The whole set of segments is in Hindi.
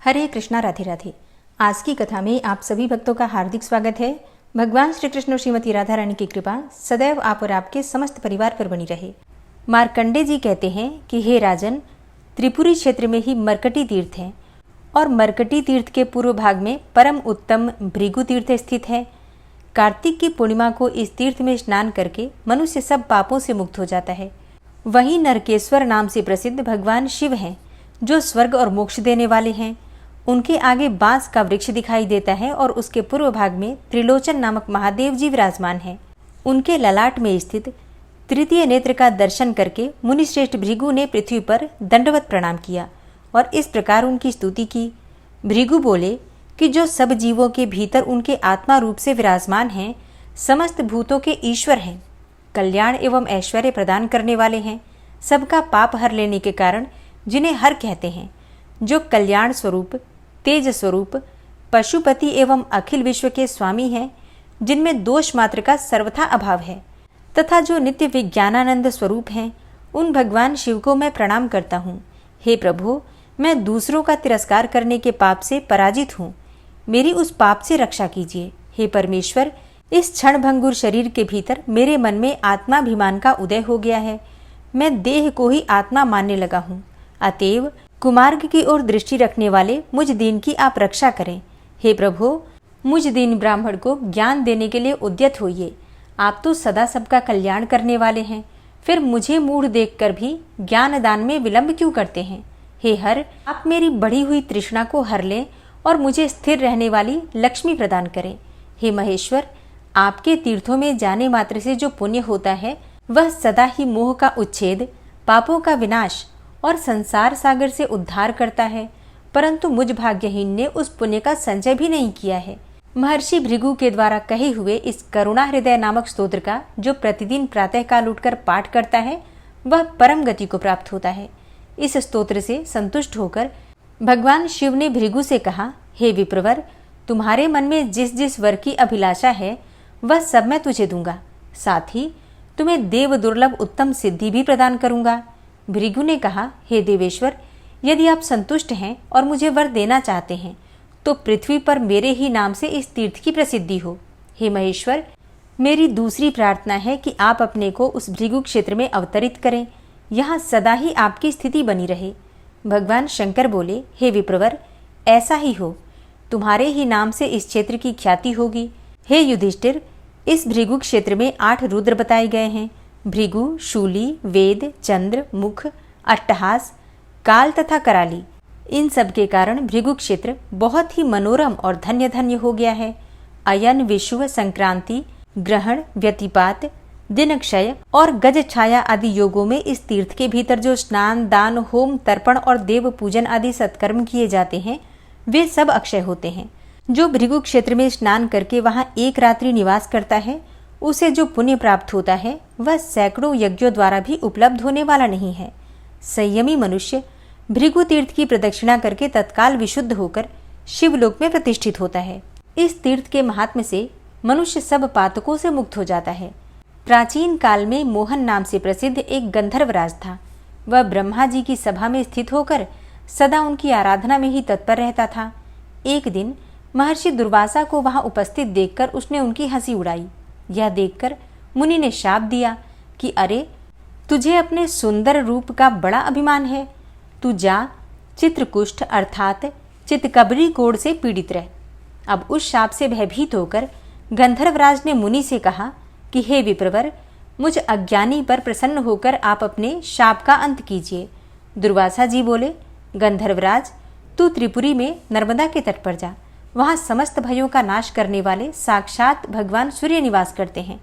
हरे कृष्णा, राधे राधे। आज की कथा में आप सभी भक्तों का हार्दिक स्वागत है। भगवान श्री कृष्ण और श्रीमती राधा रानी की कृपा सदैव आप और आपके समस्त परिवार पर बनी रहे। मार्कंडे जी कहते हैं कि हे राजन, त्रिपुरी क्षेत्र में ही मरकटी तीर्थ है और मरकटी तीर्थ के पूर्व भाग में परम उत्तम भृगु तीर्थ स्थित है। कार्तिक की पूर्णिमा को इस तीर्थ में स्नान करके मनुष्य सब पापों से मुक्त हो जाता है। वहीं नरकेश्वर नाम से प्रसिद्ध भगवान शिव हैं, जो स्वर्ग और मोक्ष देने वाले हैं। उनके आगे बांस का वृक्ष दिखाई देता है और उसके पूर्व भाग में त्रिलोचन नामक महादेव जी विराजमान हैं। उनके ललाट में स्थित तृतीय नेत्र का दर्शन करके मुनिश्रेष्ठ भृगु ने पृथ्वी पर दंडवत प्रणाम किया और इस प्रकार उनकी स्तुति की। भृगु बोले कि जो सब जीवों के भीतर उनके आत्मा रूप से विराजमान हैं, समस्त भूतों के ईश्वर हैं, कल्याण एवं ऐश्वर्य प्रदान करने वाले हैं, सबका पाप हर लेने के कारण जिन्हें हर कहते हैं, जो कल्याण स्वरूप, तेज स्वरूप, पशुपति एवं अखिल विश्व के स्वामी हैं, जिनमें दोष मात्र का सर्वथा अभाव है, तथा जो नित्य विज्ञानानंद स्वरूप हैं, उन भगवान शिव को मैं प्रणाम करता हूँ। हे प्रभु, मैं दूसरों का तिरस्कार करने के पाप से पराजित हूँ, मेरी उस पाप से रक्षा कीजिए। हे परमेश्वर, इस क्षणभंगुर शरीर के भीतर मेरे मन में आत्माभिमान का उदय हो गया है। मैं देह को ही आत्मा मानने लगा हूँ। अतएव कुमार्ग की ओर दृष्टि रखने वाले मुझ दीन की आप रक्षा करें। हे प्रभु, मुझ दीन ब्राह्मण को ज्ञान देने के लिए उद्यत होइए। आप तो सदा सबका कल्याण करने वाले हैं, फिर मुझे मूढ़ देखकर भी ज्ञान दान में विलंब क्यों करते हैं। हे हर, आप मेरी बढ़ी हुई तृष्णा को हर लें और मुझे स्थिर रहने वाली लक्ष्मी प्रदान करें। हे महेश्वर, आपके तीर्थों में जाने मात्र से जो पुण्य होता है, वह सदा ही मोह का उच्छेद, पापों का विनाश और संसार सागर से उद्धार करता है, परंतु मुझ भाग्यहीन ने उस पुण्य का संचय भी नहीं किया है। महर्षि भृगु के द्वारा कहे हुए इस करुणा हृदय नामक स्तोत्र का जो प्रतिदिन प्रातः काल उठकर पाठ करता है, वह परम गति को प्राप्त होता है। इस स्तोत्र से संतुष्ट होकर भगवान शिव ने भृगु से कहा, हे विप्रवर, तुम्हारे मन में जिस जिस वर की अभिलाषा है, वह सब मैं तुझे दूंगा। साथ ही तुम्हें देव दुर्लभ उत्तम सिद्धि भी प्रदान करूंगा। भृगु ने कहा, हे देवेश्वर, यदि आप संतुष्ट हैं और मुझे वर देना चाहते हैं, तो पृथ्वी पर मेरे ही नाम से इस तीर्थ की प्रसिद्धि हो। हे महेश्वर, मेरी दूसरी प्रार्थना है कि आप अपने को उस भृगु क्षेत्र में अवतरित करें, यहाँ सदा ही आपकी स्थिति बनी रहे। भगवान शंकर बोले, हे विप्रवर, ऐसा ही हो, तुम्हारे ही नाम से इस क्षेत्र की ख्याति होगी। हे युधिष्ठिर, इस भृगु क्षेत्र में 8 रुद्र बताए गए हैं। भृगु, शूली, वेद, चंद्र, मुख, अट्टहास, काल तथा कराली, इन सब के कारण भृगु क्षेत्र बहुत ही मनोरम और धन्य धन्य हो गया है। अयन, विषुव, संक्रांति, ग्रहण, व्यतिपात, दिनक्षय और गज छाया आदि योगों में इस तीर्थ के भीतर जो स्नान, दान, होम, तर्पण और देव पूजन आदि सत्कर्म किए जाते हैं, वे सब अक्षय होते हैं। जो भृगु क्षेत्र में स्नान करके वहाँ एक रात्रि निवास करता है, उसे जो पुण्य प्राप्त होता है, वह सैकड़ों यज्ञों द्वारा भी उपलब्ध होने वाला नहीं है। संयमी मनुष्य भृगु तीर्थ की प्रदक्षिणा करके तत्काल विशुद्ध होकर शिवलोक में प्रतिष्ठित होता है। इस तीर्थ के महात्म्य से मनुष्य सब पातकों से मुक्त हो जाता है। प्राचीन काल में मोहन नाम से प्रसिद्ध एक गंधर्वराज था। वह ब्रह्मा जी की सभा में स्थित होकर सदा उनकी आराधना में ही तत्पर रहता था। एक दिन महर्षि दुर्वासा को वहां उपस्थित देखकर उसने उनकी हंसी उड़ाई। यह देखकर मुनि ने शाप दिया कि अरे, तुझे अपने सुंदर रूप का बड़ा अभिमान है, तू जा चित्रकुष्ठ अर्थात चितकबरी कोढ़ से पीड़ित रह। अब उस शाप से भयभीत होकर गंधर्वराज ने मुनि से कहा कि हे विप्रवर, मुझ अज्ञानी पर प्रसन्न होकर आप अपने शाप का अंत कीजिए। दुर्वासा जी बोले, गंधर्वराज, तू त्रिपुरी में नर्मदा के तट पर जा, वहाँ समस्त भयों का नाश करने वाले साक्षात भगवान सूर्य निवास करते हैं।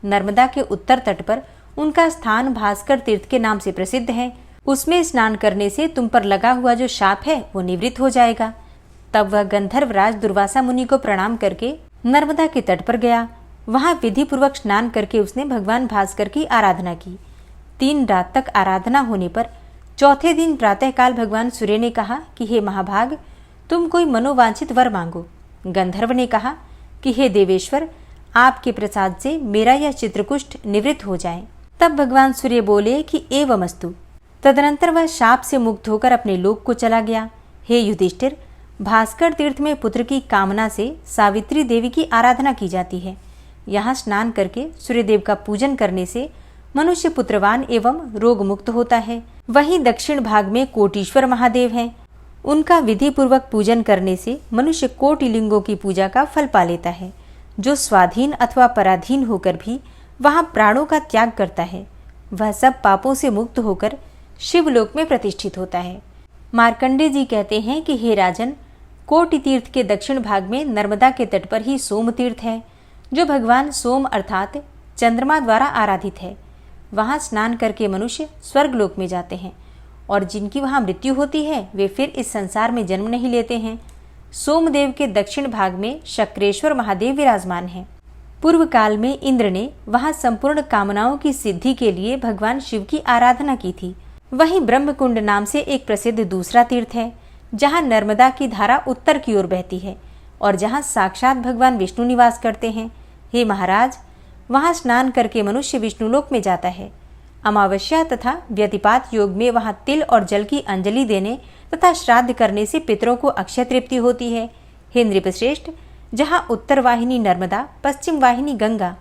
नर्मदा के उत्तर तट पर उनका स्थान भास्कर तीर्थ के नाम से प्रसिद्ध है। उसमें स्नान करने से तुम पर लगा हुआ जो शाप है वो निवृत्त हो जाएगा। तब वह गंधर्वराज दुर्वासा मुनि को प्रणाम करके नर्मदा के तट पर गया। वहाँ विधि पूर्वक स्नान करके उसने भगवान भास्कर की आराधना की। 3 रात तक आराधना होने पर चौथे दिन प्रातःकाल भगवान सूर्य ने कहा कि हे महाभाग, तुम कोई मनोवांछित वर मांगो। गंधर्व ने कहा कि हे देवेश्वर, आपके प्रसाद से मेरा यह चित्रकुष्ठ निवृत्त हो जाए। तब भगवान सूर्य बोले कि एवमस्तु। तदनंतर वह शाप से मुक्त होकर अपने लोक को चला गया। हे युधिष्ठिर, भास्कर तीर्थ में पुत्र की कामना से सावित्री देवी की आराधना की जाती है। यहाँ स्नान करके सूर्यदेव का पूजन करने से मनुष्य पुत्रवान एवं रोग मुक्त होता है। वहीं दक्षिण भाग में कोटीश्वर महादेव हैं। उनका विधि पूर्वक पूजन करने से मनुष्य कोटि लिंगों की पूजा का फल पा लेता है। जो स्वाधीन अथवा पराधीन होकर भी वहां प्राणों का त्याग करता है, वह सब पापों से मुक्त होकर शिवलोक में प्रतिष्ठित होता है। मार्कंडे जी कहते हैं कि हे राजन, कोटि तीर्थ के दक्षिण भाग में नर्मदा के तट पर ही सोम तीर्थ है, जो भगवान सोम अर्थात चंद्रमा द्वारा आराधित है। वहां स्नान करके मनुष्य स्वर्गलोक में जाते हैं और जिनकी वहां मृत्यु होती है वे फिर इस संसार में जन्म नहीं लेते हैं। सोमदेव के दक्षिण भाग में शक्रेश्वर महादेव विराजमान हैं। पूर्व काल में इंद्र ने वहां संपूर्ण कामनाओं की सिद्धि के लिए भगवान शिव की आराधना की थी। वहीं ब्रह्मकुंड नाम से एक प्रसिद्ध दूसरा तीर्थ है, जहां नर्मदा की धारा उत्तर की ओर बहती है और जहां साक्षात भगवान विष्णु निवास करते हैं। हे महाराज, वहां स्नान करके मनुष्य विष्णुलोक में जाता है। अमावस्या तथा व्यतिपात योग में वहां तिल और जल की अंजलि देने तथा श्राद्ध करने से पितरों को अक्षय तृप्ति होती है। हे नृपश्रेष्ठ, जहां उत्तर वाहिनी नर्मदा, पश्चिम वाहिनी गंगा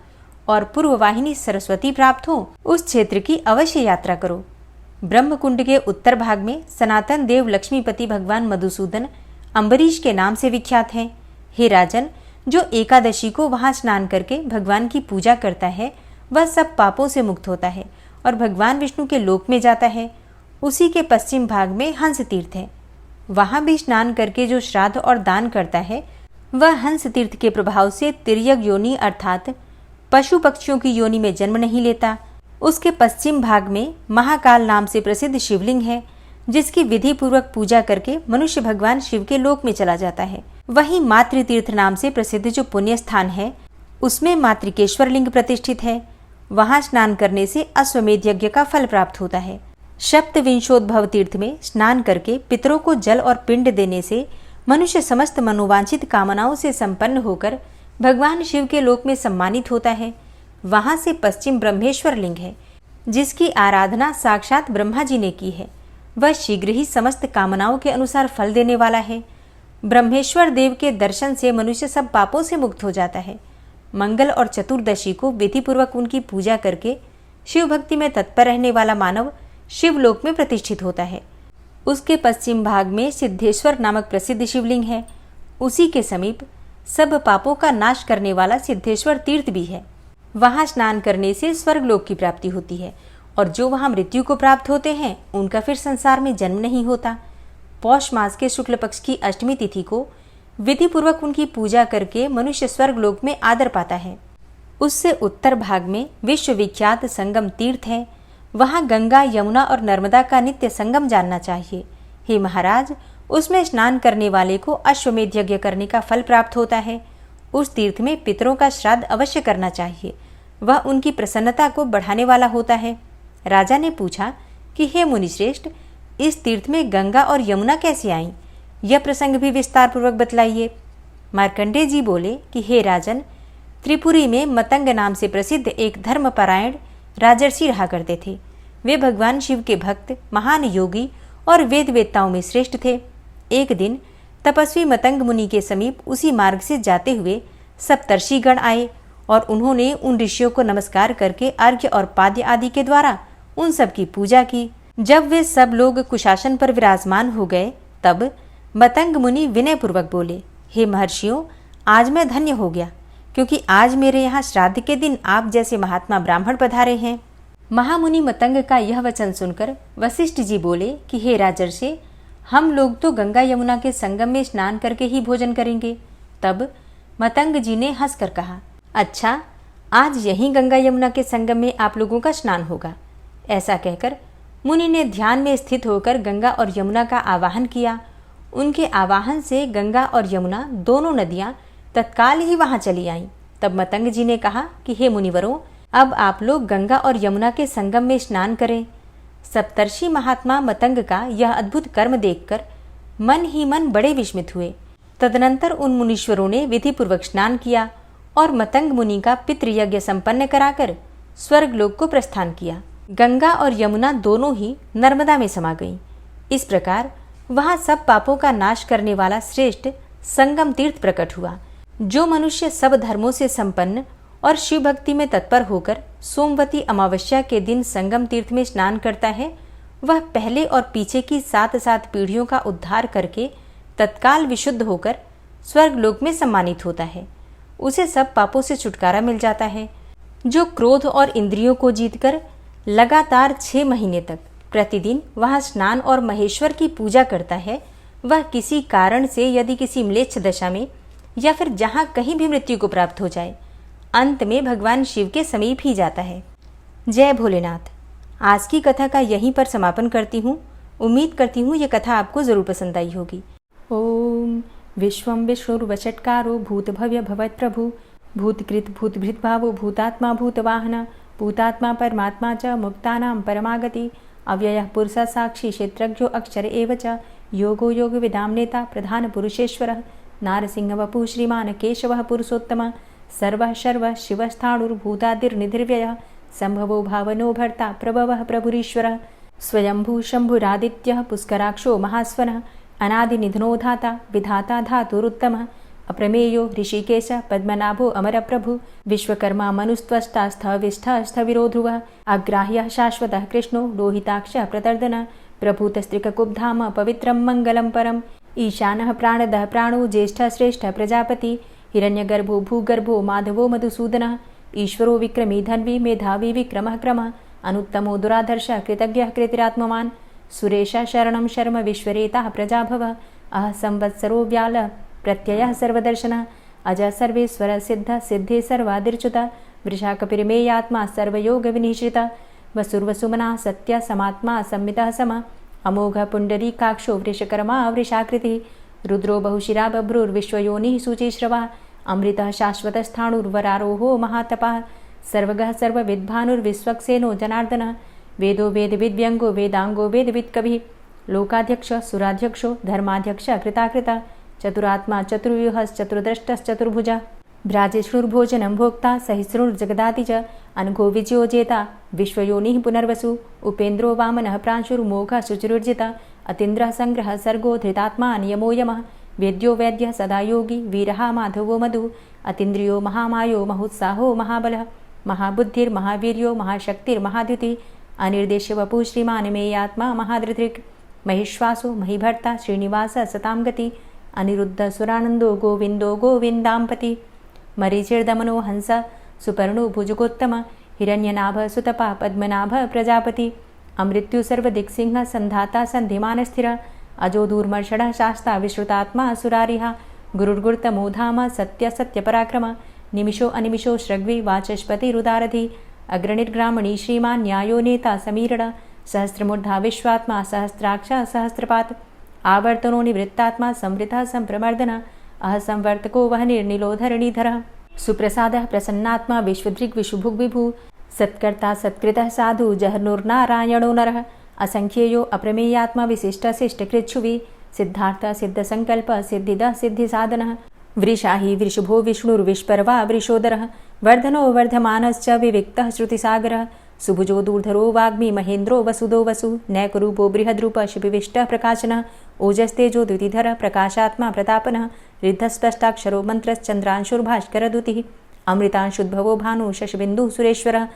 और पूर्व वाहिनी सरस्वती प्राप्त हो, उस क्षेत्र की अवश्य यात्रा करो। ब्रह्मकुंड के उत्तर भाग में सनातन देव लक्ष्मीपति भगवान मधुसूदन अम्बरीश के नाम से विख्यात हैं। हे राजन, जो एकादशी को वहां स्नान करके भगवान की पूजा करता है, वह सब पापों से मुक्त होता है और भगवान विष्णु के लोक में जाता है। उसी के पश्चिम भाग में हंस तीर्थ है। वहां भी स्नान करके जो श्राद्ध और दान करता है, वह हंस तीर्थ के प्रभाव से तिर्यक योनि अर्थात पशु पक्षियों की योनि में जन्म नहीं लेता। उसके पश्चिम भाग में महाकाल नाम से प्रसिद्ध शिवलिंग है, जिसकी विधि पूर्वक पूजा करके मनुष्य भगवान शिव के लोक में चला जाता है। वहीं मातृतीर्थ नाम से प्रसिद्ध जो पुण्य स्थान है, उसमें मातृकेश्वर लिंग प्रतिष्ठित है। वहां स्नान करने से अश्वमेध यज्ञ का फल प्राप्त होता है। सप्तविंशोद्भव तीर्थ में स्नान करके पितरों को जल और पिंड देने से मनुष्य समस्त मनोवांछित कामनाओं से संपन्न होकर भगवान शिव के लोक में सम्मानित होता है। वहां से पश्चिम ब्रह्मेश्वर लिंग है, जिसकी आराधना साक्षात ब्रह्मा जी ने की है। वह शीघ्र ही समस्त कामनाओं के अनुसार फल देने वाला है। ब्रह्मेश्वर देव के दर्शन से मनुष्य सब पापों से मुक्त हो जाता है। मंगल और चतुर्दशी को विधि पूर्वक उनकी पूजा करके शिव भक्ति में तत्पर रहने वाला मानव शिवलोक में प्रतिष्ठित होता है। उसके पश्चिम भाग में सिद्धेश्वर नामक प्रसिद्ध शिवलिंग है। उसी के समीप सब पापों का नाश करने वाला सिद्धेश्वर तीर्थ भी है। वहां स्नान करने से स्वर्गलोक की प्राप्ति होती है और जो वहां मृत्यु को प्राप्त होते हैं, उनका फिर संसार में जन्म नहीं होता। पौष मास के शुक्ल पक्ष की अष्टमी तिथि को विधि पूर्वक उनकी पूजा करके मनुष्य स्वर्गलोक में आदर पाता है। उससे उत्तर भाग में विश्वविख्यात संगम तीर्थ है। वहां गंगा, यमुना और नर्मदा का नित्य संगम जानना चाहिए। हे महाराज, उसमें स्नान करने वाले को अश्वमेध यज्ञ करने का फल प्राप्त होता है। उस तीर्थ में पितरों का श्राद्ध अवश्य करना चाहिए। वह उनकी प्रसन्नता को बढ़ाने वाला होता है। राजा ने पूछा कि हे मुनिश्रेष्ठ, इस तीर्थ में गंगा और यमुना कैसे आईं? यह प्रसंग भी विस्तार पूर्वक बतलाइए। मार्कंडेय जी बोले कि हे राजन, त्रिपुरी में मतंग नाम से प्रसिद्ध एक धर्मपरायण राजर्षि रहा करते थे। वे भगवान शिव के भक्त, महान योगी और वेद वेत्ताओं में श्रेष्ठ थे। एक दिन तपस्वी मतंग मुनि के समीप उसी मार्ग से जाते हुए सप्तर्षिगण आए और उन्होंने उन ऋषियों को नमस्कार करके अर्घ्य और पाद्य आदि के द्वारा उन सब की पूजा की। जब वे सब लोग कुशासन पर विराजमान हो गए, तब मतंग मुनि विनय पूर्वक बोले, हे महर्षियों, आज मैं धन्य हो गया, क्योंकि आज मेरे यहाँ श्राद्ध के दिन आप जैसे महात्मा ब्राह्मण पधारे हैं। महामुनि मतंग का यह वचन सुनकर वशिष्ठ जी बोले कि हे राजर्षि, हम लोग तो गंगा यमुना के संगम में स्नान करके ही भोजन करेंगे। तब मतंग जी ने हंसकर कहा, अच्छा, आज यहीं गंगा यमुना के संगम में आप लोगों का स्नान होगा। ऐसा कहकर मुनि ने ध्यान में स्थित होकर गंगा और यमुना का आवाहन किया। उनके आवाहन से गंगा और यमुना दोनों नदियां तत्काल ही वहां चली आईं। तब मतंग जी ने कहा कि हे मुनिवरों, अब आप लोग गंगा और यमुना के संगम में स्नान करें। सप्तर्षि महात्मा मतंग का यह अद्भुत कर्म देखकर मन ही मन बड़े विस्मित हुए। तदनंतर उन मुनीश्वरों ने विधि पूर्वक स्नान किया और मतंग मुनि का पितृयज्ञ संपन्न कराकर स्वर्गलोक को प्रस्थान किया। गंगा और यमुना दोनों ही नर्मदा में समा गईं। इस प्रकार वहां सब पापों का नाश करने वाला श्रेष्ठ संगम तीर्थ प्रकट हुआ। जो मनुष्य सब धर्मों से संपन्न और शिव भक्ति में तत्पर होकर सोमवती अमावस्या के दिन संगम तीर्थ में स्नान करता है, वह पहले और पीछे की 7 पीढ़ियों का उद्धार करके तत्काल विशुद्ध होकर स्वर्ग लोक में सम्मानित होता है। उसे सब पापों से छुटकारा मिल जाता है। जो क्रोध और इंद्रियों को जीतकर लगातार 6 महीने तक प्रतिदिन वहां स्नान और महेश्वर की पूजा करता है, वह किसी कारण से यदि किसी म्लेच्छ दशा में या फिर जहां कहीं भी मृत्यु को प्राप्त हो जाए, अंत में भगवान शिव के समीप ही जाता है। जय भोलेनाथ। आज की कथा का यहीं पर समापन करती हूँ। उम्मीद करती हूँ ये कथा आपको ज़रूर पसंद आई होगी। ओम विश्वं विष्णुर्वषट्कारो भूतभव्य भवत्प्रभु भूतकृत भूतभृत भावो भूतात्मा भूतवाहन भूतात्मा परमात्मा च मुक्तानां परमागति अव्ययः पुरुषः साक्षी क्षेत्रज्ञो अक्षर एव च योगो योग विदां नेता प्रधान पुरुषेश्वरः नारसिंह वपुः श्रीमान् केशवः पुरुषोत्तमः सर्वः शर्वः शिवस्थाणुर्भूतादिर्निधिर्व्ययः संभवो भावनो भर्ता प्रभवः प्रभुरीश्वरः स्वयंभू शंभुरादित्यः पुष्कराक्षो महास्वनः अनादिनिधनो धाता विधाता धातुरुत्तमः अप्रमेयो ऋषिकेश पद्मनाभो अमरप्रभु विश्वकर्मा मनुस्त्वष्टा स्थविष्ठः स्थविरो ध्रुवः अग्राह्यः शाश्वतः कृष्णो लोहिताक्षः प्रतर्दनः प्रभूतस्त्रिककुब्धाम पवित्रं मङ्गलं परम् ईशानः प्राणदः प्राणो ज्येष्ठः श्रेष्ठः प्रजापति हिरण्यगर्भो भूगर्भो माधवो मधुसूदनः ईश्वरो विक्रमी धन्वी मेधावी विक्रमः क्रमः अनुत्तमो दुराधर्षः कृतज्ञः कृतिरात्मवान् सुरेशः शरणं शर्म विश्वरेताः प्रजाभवः अह संवत्सरो व्यालः प्रत्ययः सर्वदर्शनः अजः सर्वेश्वरः सिद्धः सिद्धे सर्वादिर्च्युतः वृषाकपिर्मेयात्मा सर्वयोगविनिश्रितः वसुर्वसुमनः सत्यः समात्मा संमितः समः अमोघः पुण्डरीकाक्षो वृषकर्मा वृषाकृतिः रुद्रो बहुशिरा बभ्रुर्विश्वयोनिः शुचिश्रवः अमृतः शाश्वतस्थाणुर्वरारोहो महातपः सर्वगः सर्वविद्भानुर्विश्वक्सेनो जनार्दनः वेदो वेदविद्व्यङ्गो वेदाङ्गो वेदवित्कविः लोकाध्यक्षः सुराध्यक्षो धर्माध्यक्षः कृताकृतः चतुरात्मा चतुर्व्यूहश्चतुर्द्रष्टश्चतुर्भुजः भ्राजिष्णुर्भोजनं भोक्ता सहिष्णुर्जगदाति च अनघो विजयो जेता विश्वयोनिः पुनर्वसु उपेन्द्रो वामनः प्रांशुर्मोघः शुचिरुर्जितः अतीन्द्रः संग्रहः सर्गो धृतात्मा नियमो यमः वेद्यो वैद्यः सदा योगी वीरः माधवो मधु अतीन्द्रियो महामायो महोत्साहो महाबलः महाबुद्धिर्महावीर्यो महाशक्तिर्महाद्युतिः अनिर्देश्य वपुः श्रीमान् मेयात्मा महाधृतिर् महिश्वासो महीभर्ता श्रीनिवासः सतां गति अनिरुद्ध सुरानन्दो गोविन्दो गोविन्दाम्पति मरीचिर्दमनो हंस सुपर्णो भुजगोत्तम हिरण्यनाभ सुतपा पद्मनाभ प्रजापति अमृत्यु सर्वदिक्सिंह संधाता संधिमान स्थिर अजो दूर्मर्षण शास्ता विश्रुतात्मा सुरारिहा गुरुर्गुर्तमो धाम सत्य सत्यपराक्रम निमिषो अनिमिषो श्रग्वी वाचस्पति रुदारधि अग्रणिर्ग्रामणी श्रीमान् न्यायो नेता समीरण सहस्रमूर्धा विश्वात्मा सहस्राक्ष सहस्रपात आवर्तनो निवृत्तात्मा संवृतः संप्रमर्दन अह संवर्तको वह निर्निलोधरणीधरः सुप्रसादः प्रसन्नात्मा विश्वदृग् विशुभुग् विभु सत्कर्ता सत्कृतः साधु जहनुर्नारायणो नरः असंख्येयो अप्रमेयात्मा विशिष्टशिष्टकृच्छुवि सिद्धार्थ सिद्धसंकल्प सिद्धिदः सिद्धिसाधनः वृषाहि वृषभो विष्णुर्विष्पर्वा वृषोदरः वर्धनो वर्धमानश्च विविक्तः श्रुतिसागरः सुभुजो दूर्धरो वाग्मी महेन्द्रो वसुदो वसु नैकरूपो बृहद्रूप शिपिविष्टः प्रकाशनः ओजस्तेजो द्युतिधरः प्रकाशात्मा प्रतापनः रिद्धस्पष्टाक्षरो मन्त्रश्चन्द्रांशुर्भास्करदुतिः अमृतांशुद्भवो भानु शशबिन्दुः सुरेश्वरः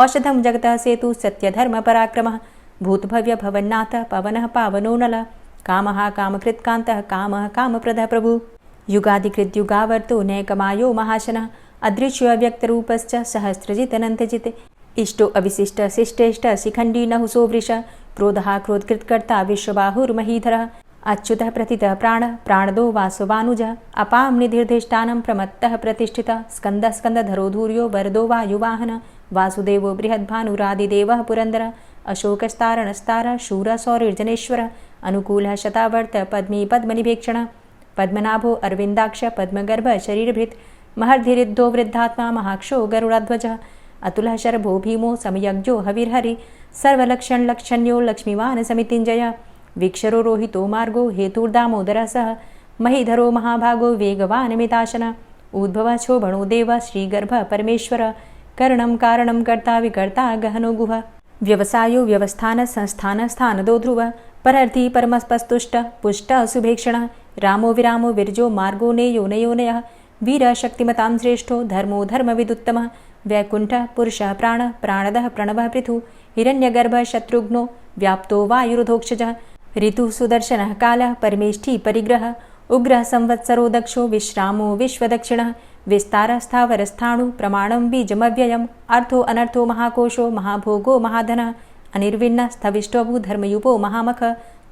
औषधं जगतः सेतु सत्यधर्मपराक्रमः भूतभव्य भवन्नाथ पवनः पावनो नलः कामः कामकृत्कान्तः कामः कामप्रदः प्रभु युगादिकृद्युगावर्तो नैकमायो महाशनः अदृश्योऽव्यक्तरूपश्च सहस्रजितनन्तजित् इष्टो अविशिष्ट शिष्टेष्ट शिखण्डी नहुसो वृष क्रोधः क्रोधकृत्कर्ता विश्वबाहुर्महीधरः अच्युतः प्रतितः प्राणः प्राणदो वासवानुजः अपां निधिर्धिष्ठानं प्रमत्तः प्रतिष्ठितः स्कन्दः स्कन्दधरो धूर्यो वरदो वायुवाहनः वासुदेवो बृहद्भानुरादिदेवः पुरन्दरः अशोकस्तारणस्तारः शूरः सौरिर्जनेश्वरः अनुकूलः शतावर्त पद्मी पद्मनिभेक्षणः पद्मनाभो अरविन्दाक्ष पद्मगर्भ शरीरभृत् महर्धिरिद्धो वृद्धात्मा महाक्षो गरुडाध्वजः अतुलः शर्भो भीमो समयज्ञो हविर्हरि सर्वलक्षणलक्षण्यो लक्ष्मीवान् समितिञ्जय वीक्षरो रोहितो मार्गो हेतुर्दामोदरः सह महीधरो महाभागो वेगवान् मिताशनः उद्भवः क्षोभणो देव श्रीगर्भ परमेश्वर कर्णं कारणं कर्ता विकर्ता गहनो गुह व्यवसायो व्यवस्थान संस्थान स्थानदो ध्रुव परर्थी परमस्पस्तुष्ट पुष्ट शुभेक्षण रामो विरामो विरजो मार्गो नेयो नयोनयः वीर शक्तिमतां श्रेष्ठो धर्मो धर्मविदुत्तमः वैकुंठ पुरुषः प्राण प्राणदः प्रणवः पृथु हिरण्यगर्भ शत्रुघ्नो व्याप्तो वायुरुधोक्षजः ऋतु सुदर्शनः कालः परमेष्ठी परिग्रह उग्रः संवत्सरो दक्षो विश्रामो विश्वदक्षिणः विस्तारस्थावरस्थाणु प्रमाणं बीजमव्ययम् अर्थो अनर्थो महाकोशो महाभोगो महाधनः अनिर्विण्ण स्थविष्टोभू धर्मयुपो महामख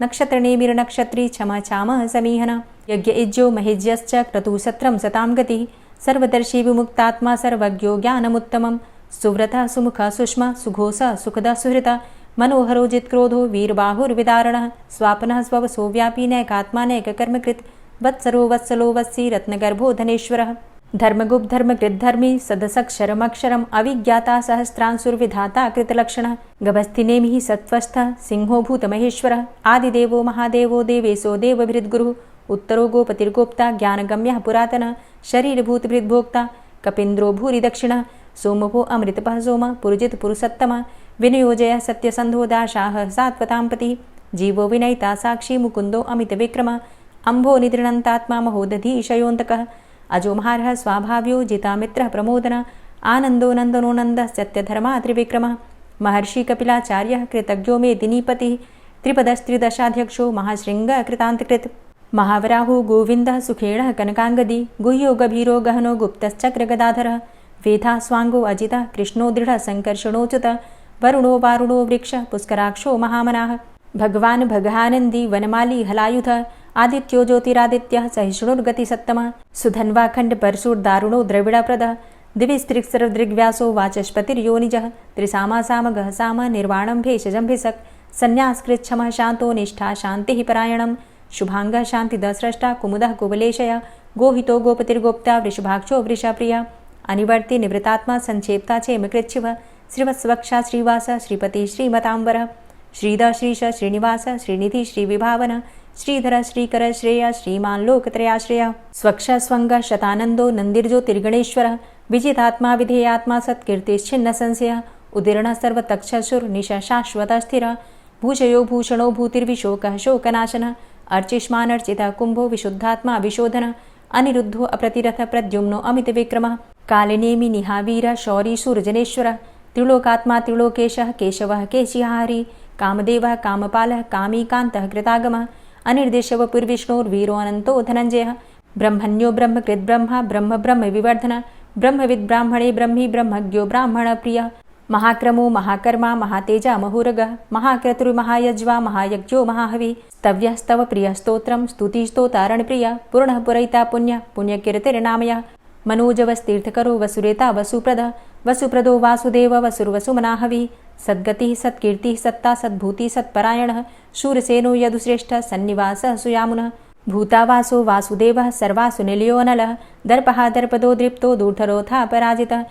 नक्षत्रनेमिर्नक्षत्री क्षमा चामः समीहन यज्ञ इज्जो महेज्यश्च क्रतुसत्रं सतां गतिः सर्वदर्शी विमुक्तात्मा सर्वज्ञो ज्ञानमुत्तमं सुव्रतः सुमुखः सुष्मा सुघोषः सुखदः सुहृतः मनोहरो जित्क्रोधो वीरबाहुर्विदारणः स्वापनः स्ववसो व्यापी नैकात्मानैककर्मकृत् वत्सरो वत्सलो वत्सी रत्नगर्भो धनेश्वरः धर्मगुप्त धर्मकृद्धर्मी सदसक्षरमक्षरम् अविज्ञाता सहस्रांसुर्विधाता कृतलक्षणः गभस्तिनेमिः सत्त्वस्थः सिंहो भूतमहेश्वरः आदिदेवो महादेवो देवेशो देवभृद्गुरुः उत्तरो गोपतिर्गोप्ता ज्ञानगम्यः पुरातनः शरीरभूतभृद्भोक्ता कपीन्द्रो भूरि दक्षिणः सोमभो अमृतपः सोमः पुरुजित पुरुषोत्तमः विनियोजयः सत्यसन्धो दाशाः सात्वतां पतिः जीवो विनयिता साक्षी मुकुन्दो अमितविक्रमः अम्भो निद्रणन्तात्मा महोदधीशयोऽन्तकः अजोमहारः स्वाभाव्यो जितामित्रः प्रमोदन आनन्दो नन्दनो नन्दः सत्यधर्मा त्रिविक्रमः महर्षि कपिलाचार्यः कृतज्ञो मेदिनीपतिः त्रिपदस्त्रिदशाध्यक्षो महाशृङ्गः कृतान्तकृत् महावराहो गोविन्दः सुखेणः कनकाङ्गदी गुह्यो गभीरो गहनो गुप्तश्चक्रगदाधरः वेधा स्वाङ्गो अजितः कृष्णो दृढः सङ्कर्षणोच्युतः वरुणो वारुणो वृक्षः पुष्कराक्षो महामनाः भगवान् भगानन्दी वनमाली हलायुधः आदित्यो ज्योतिरादित्यः सहिष्णुर्गतिसत्तमः सुधन्वाखण्ड परशुर्दारुणो द्रविडप्रदः दिविस्त्रिक्सर्वदृग्व्यासो वाचस्पतिर्योनिजः त्रिसामा सामगः साम निर्वाणं भेषजम्भिषक् संन्यासकृच्छमः शान्तो निष्ठा शान्तिः परायणं शुभाङ्गः शान्तिदस्रष्टा कुमुदः कुवलेशय गोहितो गोपतिर्गोप्ता वृषभाक्षो वृषप्रियः अनिवर्ति निवृतात्मा संक्षेप्ता चेमकृच्छिवः श्रीवत्सवक्षा श्रीवास श्रीपति श्रीमताम्बरः श्रीद श्रीश श्रीनिवास श्रीनिधि श्रीविभावन श्रीधर श्रीकर श्रेय श्रीमान् लोकत्रयाश्रय स्वक्ष स्वंग शतानंदो नंदिर्ज्योतिर्गणेश्वरः विजितात्मा विधेयात्मा सत्कीर्तिश्छिन्न संशयः उदीर्णः सर्वतक्षसुर निश शाश्वत स्थिर भूषयो भूषणो भूतिर्विशोकः शोकनाशनः अर्चिष्मानर्चितः कुंभो विशुद्धात्मा विशोधन अनिरुद्धो अप्रतिरथ प्रद्युम्नो अमितविक्रमः कालिनेमि निहावीर शौरी सूर्यजनेश्वरः त्रिलोकात्मा त्रिलोकेशः केशवः केशिहारी कामदेवः कामपालः कामीकान्तः कृतागमः अनिर्देशवपुर्विष्णोर्वीरो अनन्तो धनञ्जयः ब्रह्मण्यो ब्रह्मकृद्ब्रह्मा ब्रह्म ब्रह्म विवर्धन ब्रह्मविद् ब्राह्मणे ब्रह्मी ब्रह्मज्ञो ब्राह्मणप्रियः महाक्रमो महाकर्मा महातेजा महोरगः महाक्रतुर्महायज्वा महायज्ञो महाहवि स्तव्यः स्तव प्रियः स्तोत्रं स्तुतिस्तोतारणप्रियः पूर्णः पुरयिता पुण्यः पुण्यकीर्तिर्नामयः मनोजवस्तीर्थकरो वसुरेता वसुप्रदः वसुप्रदो वासुदेव वसुर्वसुमनाहवि सद्गतिः सत्कीर्तिः सत्ता सद्भूति सत्परायणः शूरसेनो यदुश्रेष्ठः सन्निवासः सुयामुनः भूतावासो वासुदेवः सर्वासु निलयोऽनलः दर्पः दर्पदो दृप्तो दूर्धरोथा पराजितः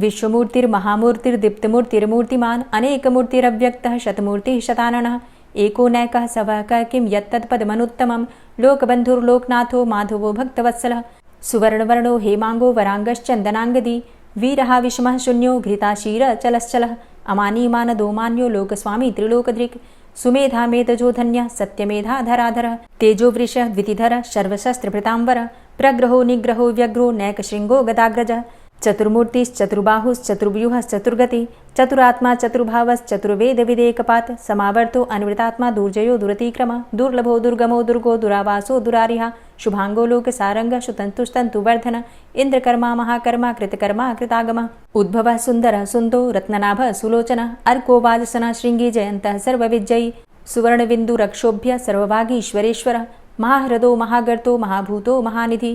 विश्वमूर्तिर्महामूर्तिर्दीप्तमूर्तिर्मूर्तिमान् अनेकमूर्तिरव्यक्तः शतमूर्तिः शताननः एको नैकः सवः किं यत्तत्पदमनुत्तमं लोकबन्धुर्लोकनाथो माधवो भक्तवत्सलः सुवर्णवर्णो हेमाङ्गो वराङ्गश्चन्दनाङ्गदी वीरः विषमः शून्यो घृताशीर चलश्चलः अमानीमानदो मान्यो लोकस्वामी त्रिलोकदृक् सुमेधा मेधजो धन्यः सत्यमेधा धराधरः तेजो वृषः द्वितिधरः सर्वशस्त्रभृताम्बरः प्रग्रहो निग्रहो व्यग्रो नैकशृङ्गो गदाग्रजः चतुर्मूर्तिश्चतुर्बाहुश्चतुर्व्यूहश्चतुर्गति चतुरात्मा चतुर्भावश्चतुर्वेदविदेकपात् समावर्तो अनिवृतात्मा दुर्जयो दुरतिक्रमः दुर्लभो दुर्गमो दुर्गो दुरावासो दुरारिहा शुभांगो लोकसारंगः शुतन्तुस्तन्तुवर्धन इंद्रकर्मा महाकर्मा कृतकर्मा कृतागमः उद्भवः सुन्दरः सुन्दो रत्ननाभः सुलोचनः अर्को वाजसनः शृङ्गी जयन्तः सर्वविजयी सुवर्णबिन्दुरक्षोभ्य सर्वभागीश्वरेश्वरः महाह्रदो महागर्तो महाभूतो महानिधि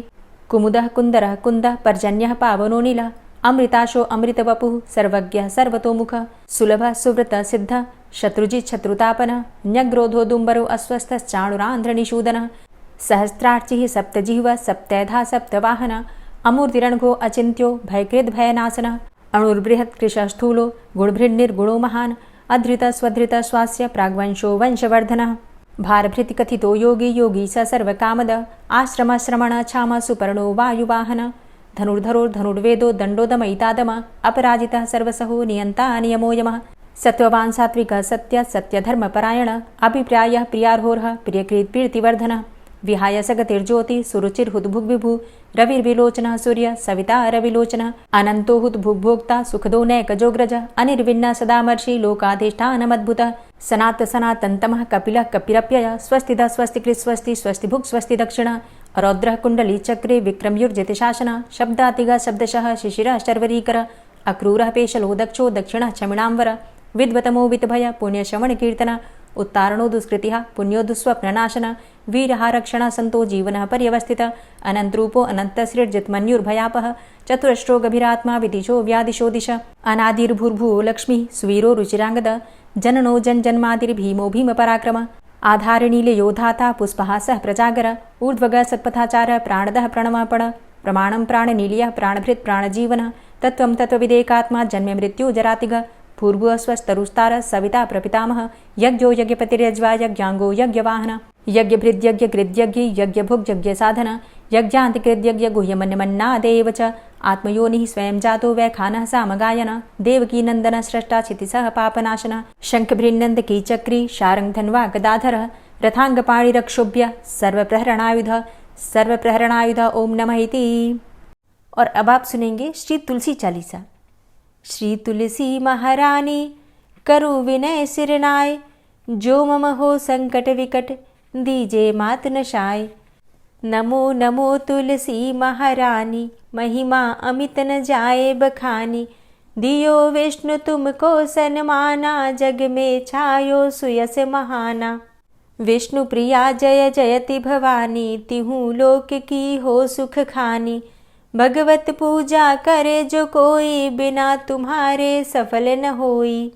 कुमुदः कुन्दरः कुन्दः पर्जन्यः पावनो नीलः अमृताशो अमृतवपुः सर्वज्ञः सर्वतोमुखः सुलभः सुव्रतः सिद्धः शत्रुजित् शत्रुतापनः न्यग्रोधो दुम्बरो अस्वस्थश्चाणुरान्ध्रनिषूदनः सहस्रार्चिः सप्तजिह्वः सप्तैधा सप्तवाहनः अमूर्तिरणघो अचिन्त्यो भयकृद्भयनाशनः अणुर्बृहत् कृशस्थूलो गुणभृन्निर्गुणो महान् अधृतः स्वधृतः स्वास्य प्राग्वंशो वंशवर्धनः भारभृतिकथितो योगी योगी स सर्वकामद आश्रमश्रमण क्षाम सुपर्णो वायुवाहन धनुर्धरो धनुर्वेदो दण्डोदमयितादम अपराजितः सर्वसहो नियन्ता नियमो यमः सत्ववान सात्विक सत्य सत्य धर्म परायण अभिप्राय प्रियार्होर्ह प्रियकृत प्रीतिवर्धन विहाय सगतिर्ज्योति सुरुचिर हुद्भुग विभु रविर्विलोचन सूर्य सविता रविलोचन अनंतो हुद्भुग्भोक्ता सुखदो नैकजोग्रज अनिर्विण्ण सदामर्षि लोकाधिष्ठानमद्भुत सनात सनातन तमः कपिलः कपिरप्यय स्वस्तिद स्वस्तिकृत् स्वस्ति स्वस्तिभुक् स्वस्ति दक्षिण रौद्रः कुण्डली चक्रे विक्रमयुर्जित शासन शब्दातिग शब्दशः शिशिरः शर्वरीकर अक्रूरः पेशलो दक्षो दक्षिणः क्षमिणाम्बर विद्वतमो वितभय पुण्यश्रवण कीर्तन उत्तारणो दुष्कृतिः पुण्यो दुःस्वप्ननाशन वीरहारक्षण संतो जीवनः पर्यवस्थित अनन्तरूपो अनन्तसृर्जितमन्युर्भयापः चतुरश्रो गभीरात्मा विदिशो व्यादिशो दिश अनादिर्भूर्भुवो लक्ष्मी सुवीरो रुचिरांगद जननो जन्मादिर्भीमो भीमपराक्रम आधारनीले योधाता पुष्पहासः प्रजागर ऊर्ध्वग सत्पथाचार प्राणदः प्रणमापण प्रमाणं प्राणनीलियः प्राणभृत् प्राणजीवन तत्त्वं तत्त्वविदेकात्मा जन्म मृत्यु जरातिग पूर्व स्वस्तरुस्तार सविता प्रपितामह यज्ञो यज्ञपतिर्यज्वा यज्ञांगो यज्ञवाहन यज्ञभृद्यज्ञ कृद्यज्ञ यज्ञभुग् यज्ञ साधन यज्ञान्तिकृद्यज्ञ गुह्यमन्यमन्नादेव च आत्मयोनिः स्वयं जातो वैखानः सामगायन देवकी नंदन स्रष्टा क्षितिसः पापनाशन शंखभृन्नन्दकी चक्री शारंगधन्वा गदाधर रथांगपाणिरक्षोभ्य सर्वप्रहरणायुध ओम नमः इति। और अब आप सुनेंगे श्री तुलसी चालीसा। श्री तुलसी महारानी करु विनय सिरनाय जो मम हो संकट विकट दीजे मात नशाय। नमो नमो तुलसी महारानी महिमा अमित न जाए बखानी दियो विष्णु तुमको सन्माना जग में छायो सुयस महाना। विष्णु प्रिया जय जयति भवानी तिहु लोक की हो सुख खानी। भगवत पूजा करे जो कोई बिना तुम्हारे सफल न होई।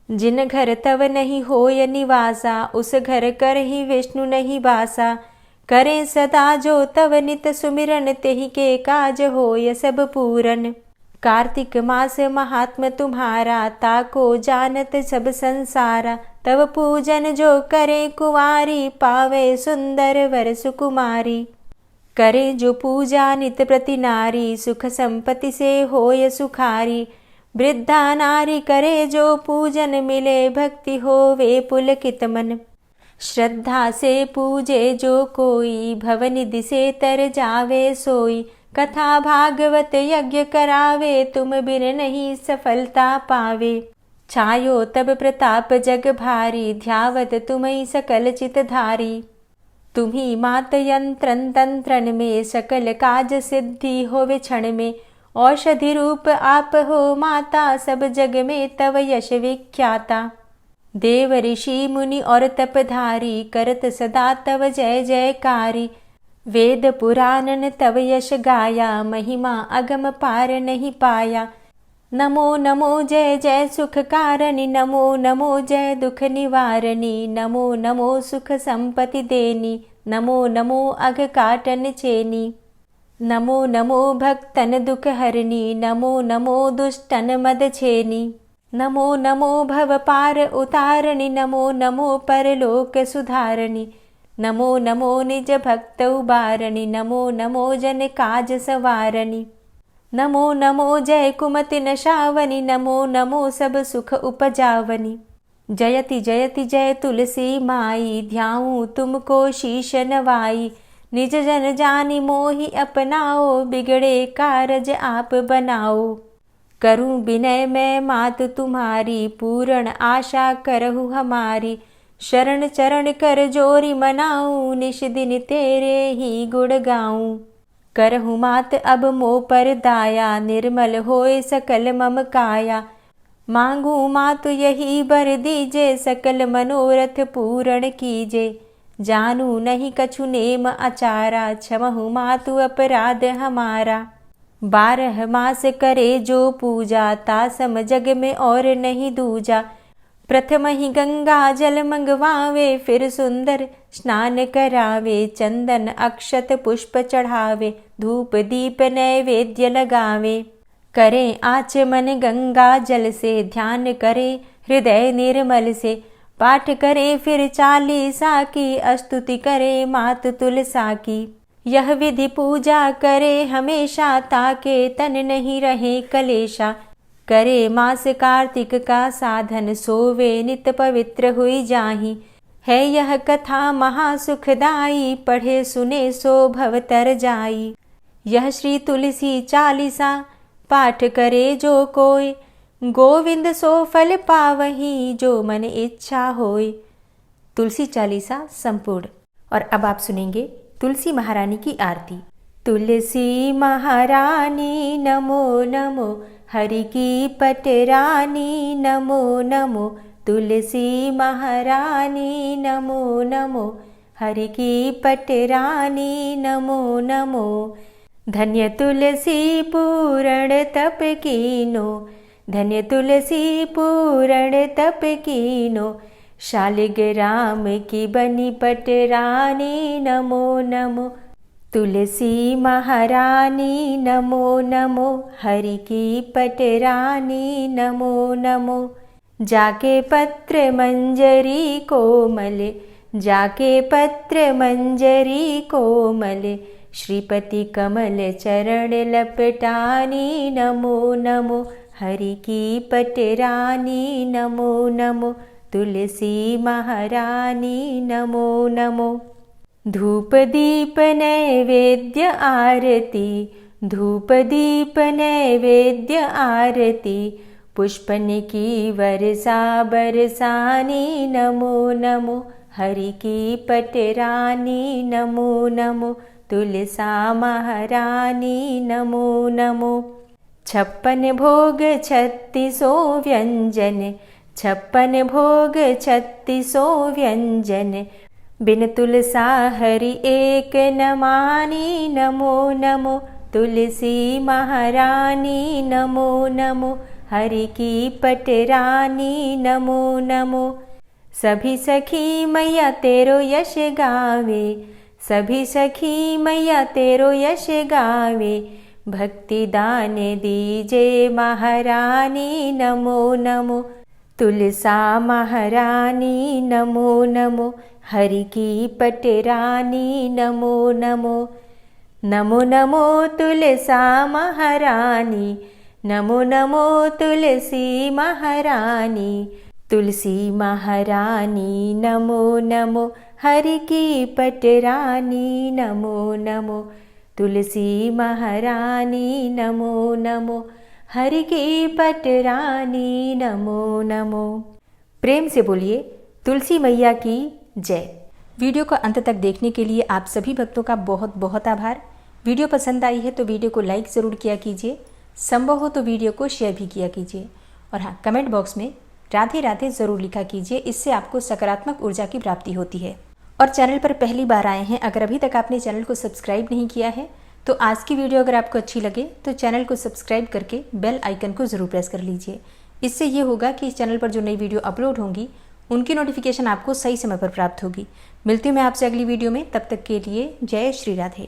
जिन घर तव नहीं होय निवासा उस घर कर ही विष्णु नहीं बासा। करें सदा जो तव नित सुमिरन तेहि के काज होय सब पूरन। कार्तिक मास महात्म तुम्हारा ताको जानत सब संसारा। तव पूजन जो करे कुंवारी पावे सुंदर वर सुकुमारी। करे जो पूजा नित प्रति नारी सुख संपत्ति से होय सुखारी। वृद्धा नारी करे जो पूजन मिले भक्ति होवे पुलकित मन। श्रद्धा से पूजे जो कोई भवनिधि से तर जावे सोई। कथा भागवत यज्ञ करावे तुम बिन नहीं सफलता पावे। छायो तब प्रताप जग भारी ध्यावत तुम्हि सकल चित धारी। तुम्ही मात यंत्रन तंत्रन में सकल काज सिद्धि होवे क्षण में। औषधि रूप आप हो माता सब जग में तव यश विख्याता। देव ऋषि मुनि और तपधारी करत सदा तव जय जयकारी। वेद पुराणन तव यश गाया महिमा अगम पार नहीं पाया। नमो नमो जय जय सुख कारणि नमो नमो जय दुख निवारणी। नमो नमो सुख संपत्ति देनी नमो नमो अघ काटन चेनी। नमो नमो भक्तन दुख हरणी नमो नमो दुष्टन मद छेनी। नमो नमो भव पार उतारणी नमो नमो परलोक सुधारणी। नमो नमो निज भक्त उबारणी नमो नमो जन काज सवारणी। नमो नमो जय कुमति नशावनी नमो नमो सब सुख उपजावनी। जयति जयति जय तुलसी माई ध्याऊं तुमको शीश नवाई। निज जन जानी मोहि अपनाओ बिगड़े कारज आप बनाओ। करूं विनय मैं मात तुम्हारी पूर्ण आशा करहु हमारी। शरण चरण कर जोरी मनाऊं निश दिन तेरे ही गुण गाऊं। करहु मात अब मो पर दाया निर्मल होए सकल मम काया। मांगू मातु यही बर दीजे सकल मनोरथ पूर्ण कीजे। जानू नहीं कछु नेम आचारा क्षमहु मातु अपराध हमारा। 12 मास करे जो पूजा तासम जग में और नहीं दूजा। प्रथम ही गंगा जल मंगवावे फिर सुंदर स्नान करावे। चंदन अक्षत पुष्प चढ़ावे धूप दीप नैवेद्य लगावे। करें आचमन गंगा जल से ध्यान करे हृदय निर्मल से। पाठ करे फिर चालीसा की स्तुति करे मात तुलसा की। यह विधि पूजा करे हमेशा ताके तन नहीं रहे कलेशा। करे मास कार्तिक का साधन, सोवे नित पवित्र हुई जाहि। है यह कथा महासुखदाई, पढ़े सुने सो भव तर जाई। यह श्री तुलसी चालीसा, पाठ करे जो कोय, गोविंद सो फल पावही, जो मन इच्छा होय। तुलसी चालीसा संपूर्ण। और अब आप सुनेंगे तुलसी महारानी की आरती। तुलसी महारानी नमो नमो, हरि की पटरानी नमो नमो। तुलसी महारानी नमो नमो, हरि की पटरानी नमो नमो। धन्य तुलसी पूर्ण तप कीनो, धन्य तुलसी पूर्ण तप कीनो। शालिग्राम की बनी पटरानी नमो नमो। तुलसी महारानी नमो नमो, हरि की पटरानी नमो नमो। जाके पत्र मंजरी कोमल, जाके पत्र मंजरी कोमल। श्रीपति कमल चरण लपटानी नमो नमो, हरि की पटरानी नमो नमो। तुलसी महारानी नमो नमो। धूप दीप नैवेद्य आरती, धूप दीप नैवेद्य आरती। पुष्पन की वर्षा बरसानी नमो नमो, हरि की पटरानी नमो नमो। तुलसा महारानी नमो नमो। 56 भोग 36 व्यंजन, 56 भोग 36 व्यंजन। बिन तुलसा हरि एक न मानी नमो नमो। तुलसी महारानी नमो नमो, हरि की पटरानी नमो नमो। सभी सखी मैया तेरो यश गावे, सभी सखी मैया तेरो यश गावे। भक्ति दान दीजे महारानी नमो नमो। तुलसा महारानी नमो नमो, हरि की पटरानी नमो नमो। नमो नमो तुलसा महारानी, नमो नमो तुलसी महारानी। तुलसी महारानी नमो नमो, हरि की पटरानी नमो नमो। तुलसी महारानी नमो नमो, हरि की पटरानी नमो नमो। प्रेम से बोलिए तुलसी मैया की जय। वीडियो को अंत तक देखने के लिए आप सभी भक्तों का बहुत बहुत आभार। वीडियो पसंद आई है तो वीडियो को लाइक ज़रूर किया कीजिए, संभव हो तो वीडियो को शेयर भी किया कीजिए। और हाँ, कमेंट बॉक्स में राधे राधे ज़रूर लिखा कीजिए, इससे आपको सकारात्मक ऊर्जा की प्राप्ति होती है। और चैनल पर पहली बार आए हैं, अगर अभी तक आपने चैनल को सब्सक्राइब नहीं किया है तो आज की वीडियो अगर आपको अच्छी लगे तो चैनल को सब्सक्राइब करके बेल आइकन को ज़रूर प्रेस कर लीजिए। इससे ये होगा कि इस चैनल पर जो नई वीडियो अपलोड होंगी उनकी नोटिफिकेशन आपको सही समय पर प्राप्त होगी। मिलती हूँ मैं आपसे अगली वीडियो में, तब तक के लिए जय श्री राधे।